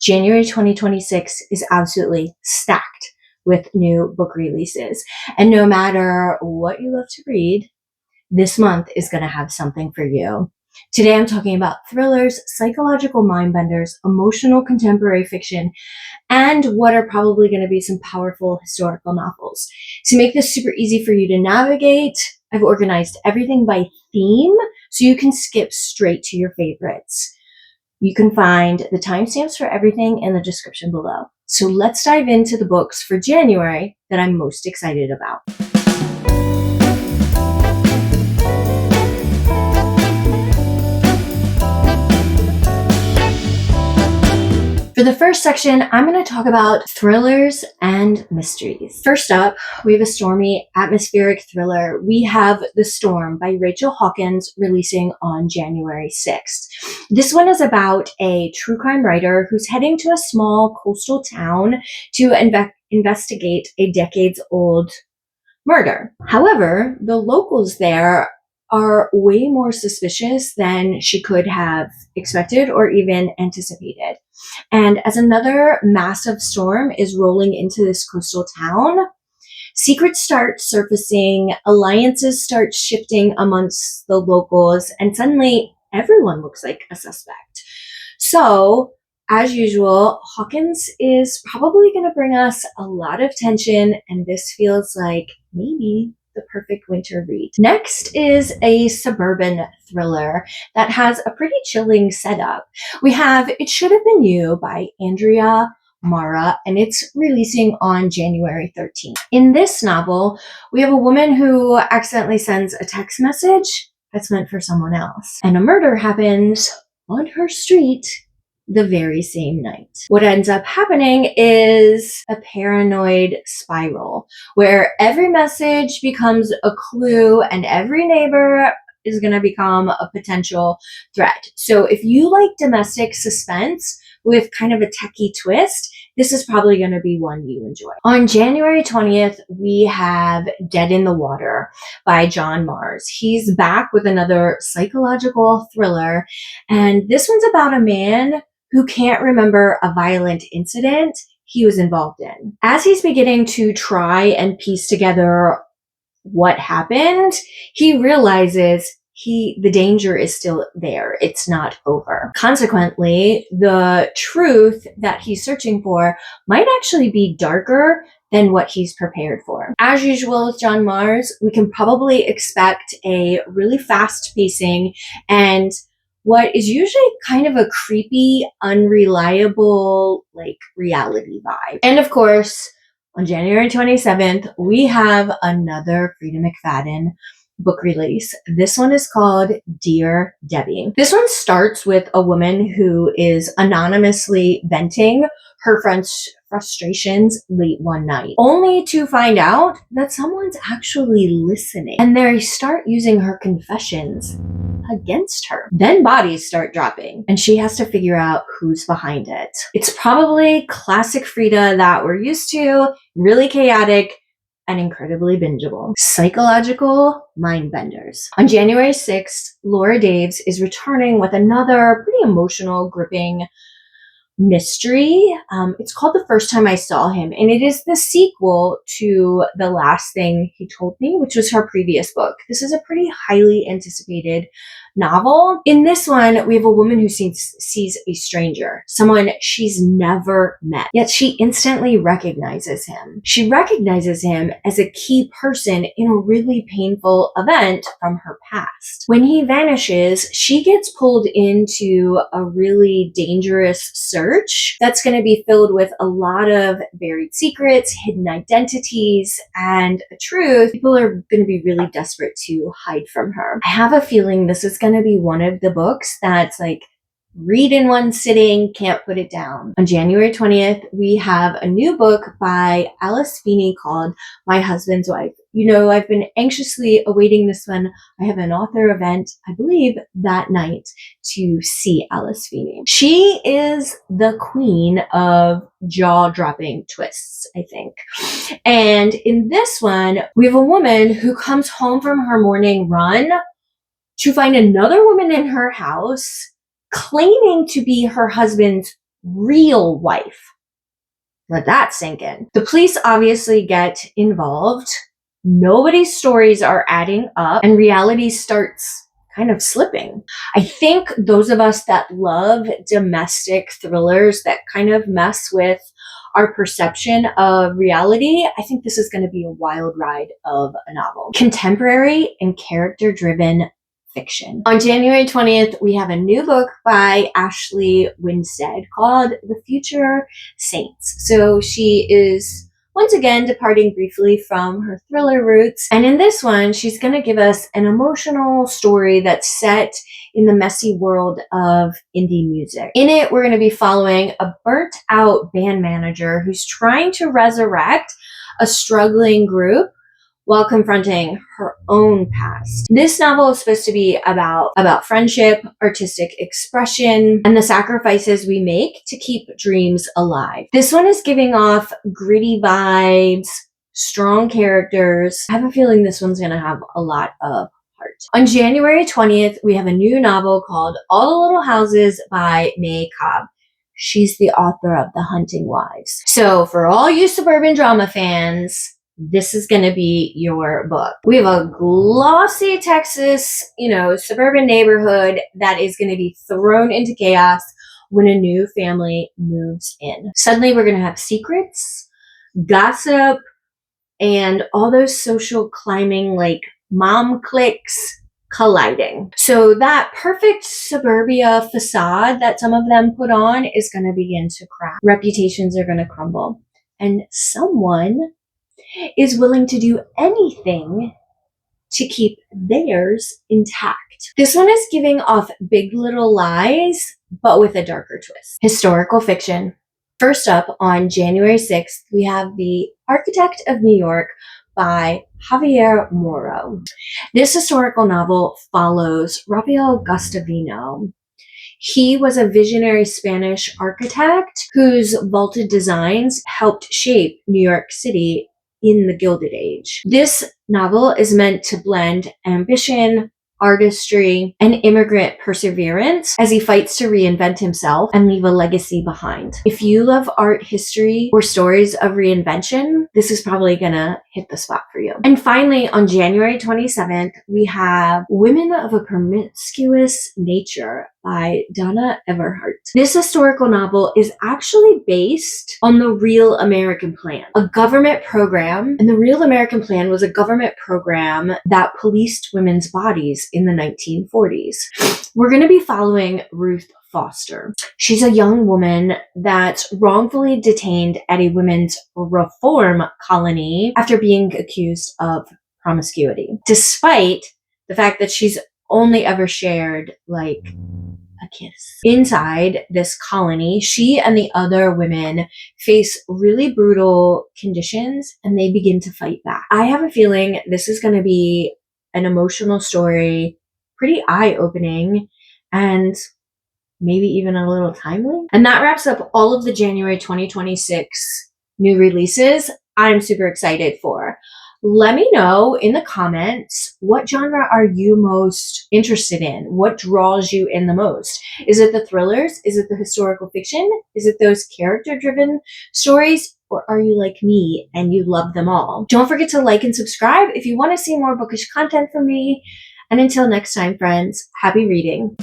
January 2026 is absolutely stacked with new book releases. And no matter what you love to read, this month is going to have something for you. Today I'm talking about thrillers, psychological mind benders, emotional contemporary fiction, and what are probably going to be some powerful historical novels. To make this super easy for you to navigate, I've organized everything by theme so you can skip straight to your favorites. You can find the timestamps for everything in the description below. So let's dive into the books for January that I'm most excited about. For the first section, I'm going to talk about thrillers and mysteries. First up, we have a stormy, atmospheric thriller. We have The Storm by Rachel Hawkins, releasing on January 6th. This one is about a true crime writer who's heading to a small coastal town to investigate a decades-old murder. However, the locals there are way more suspicious than she could have expected or even anticipated. And as another massive storm is rolling into this coastal town, secrets start surfacing, alliances start shifting amongst the locals, and suddenly everyone looks like a suspect. So, as usual, Hawkins is probably going to bring us a lot of tension, and this feels like maybe the perfect winter read. Next is a suburban thriller that has a pretty chilling setup. We have It Should Have Been You by Andrea, Moro, and it's releasing on January 13th. In this novel, we have a woman who accidentally sends a text message that's meant for someone else, and a murder happens on her street the very same night. What ends up happening is a paranoid spiral where every message becomes a clue and every neighbor is going to become a potential threat. So if you like domestic suspense with kind of a techie twist, this is probably going to be one you enjoy. On January 20th, we have Dead in the Water by John Mars. He's back with another psychological thriller, and this one's about a man who can't remember a violent incident he was involved in. As he's beginning to try and piece together what happened, he realizes the danger is still there. It's not over. Consequently, the truth that he's searching for might actually be darker than what he's prepared for. As usual with John Mars, we can probably expect a really fast pacing and what is usually kind of a creepy, unreliable, reality vibe. And of course, on January 27th, we have another Freida McFadden book release. This one is called Dear Debbie. This one starts with a woman who is anonymously venting her frustrations late one night, only to find out that someone's actually listening, and they start using her confessions against her. Then bodies start dropping, and she has to figure out who's behind it. It's probably classic Freida that we're used to, really chaotic, and incredibly bingeable. Psychological mind benders. On January 6th, Laura Daves is returning with another pretty emotional, gripping mystery. It's called The First Time I Saw Him, and it is the sequel to The Last Thing He Told Me, which was her previous book. This is a pretty highly anticipated novel. In this one, we have a woman who sees a stranger, someone she's never met, yet she instantly recognizes him. She recognizes him as a key person in a really painful event from her past. When he vanishes, she gets pulled into a really dangerous search that's going to be filled with a lot of buried secrets, hidden identities, and a truth people are going to be really desperate to hide from her. I have a feeling this is going to be one of the books that's read in one sitting, can't put it down. On January 20th, we have a new book by Feeney called My Husband's Wife. You know, I've been anxiously awaiting this one. I have an author event, I believe, that night to see Feeney. She is the queen of jaw-dropping twists, I think. And in this one, we have a woman who comes home from her morning run to find another woman in her house claiming to be her husband's real wife. Let that sink in. The police obviously get involved. Nobody's stories are adding up and reality starts kind of slipping. I think those of us that love domestic thrillers that kind of mess with our perception of reality, I think this is going to be a wild ride of a novel. Contemporary and character-driven fiction. On January 20th, we have a new book by Ashley Winstead called The Future Saints. So she is once again departing briefly from her thriller roots. And in this one, she's going to give us an emotional story that's set in the messy world of indie music. In it, we're going to be following a burnt out band manager who's trying to resurrect a struggling group while confronting her own past. This novel is supposed to be about friendship, artistic expression, and the sacrifices we make to keep dreams alive. This one is giving off gritty vibes, strong characters. I have a feeling this one's gonna have a lot of heart. On January 20th, we have a new novel called All the Little Houses by Cobb. She's the author of The Hunting Wives. So for all you suburban drama fans, this is going to be your book. We have a glossy Texas, suburban neighborhood that is going to be thrown into chaos when a new family moves in. Suddenly we're going to have secrets, gossip, and all those social climbing like mom cliques colliding. So that perfect suburbia facade that some of them put on is going to begin to crack. Reputations are going to crumble. And someone is willing to do anything to keep theirs intact. This one is giving off Big Little Lies, but with a darker twist. Historical fiction. First up, on January 6th, we have The Architect of New York by Javier Moro. This historical novel follows Rafael Guastavino. He was a visionary Spanish architect whose vaulted designs helped shape New York City in the Gilded Age. This novel is meant to blend ambition, artistry, and immigrant perseverance as he fights to reinvent himself and leave a legacy behind. If you love art history or stories of reinvention, this is probably gonna hit the spot for you. And finally, on January 27th, we have Women of a Promiscuous Nature by Donna Everhart. This historical novel is actually based on the Real American Plan, a government program. And the Real American Plan was a government program that policed women's bodies in the 1940s. We're going to be following Ruth Foster. She's a young woman that's wrongfully detained at a women's reform colony after being accused of promiscuity, despite the fact that she's only ever shared like a kiss. Inside this colony, she and the other women face really brutal conditions and they begin to fight back. I have a feeling this is going to be an emotional story, pretty eye-opening, and maybe even a little timely. And that wraps up all of the January 2026 new releases I'm super excited for. Let me know in the comments, what genre are you most interested in? What draws you in the most? Is it the thrillers? Is it the historical fiction? Is it those character-driven stories? Or are you like me and you love them all? Don't forget to like and subscribe if you want to see more bookish content from me. And until next time, friends, happy reading.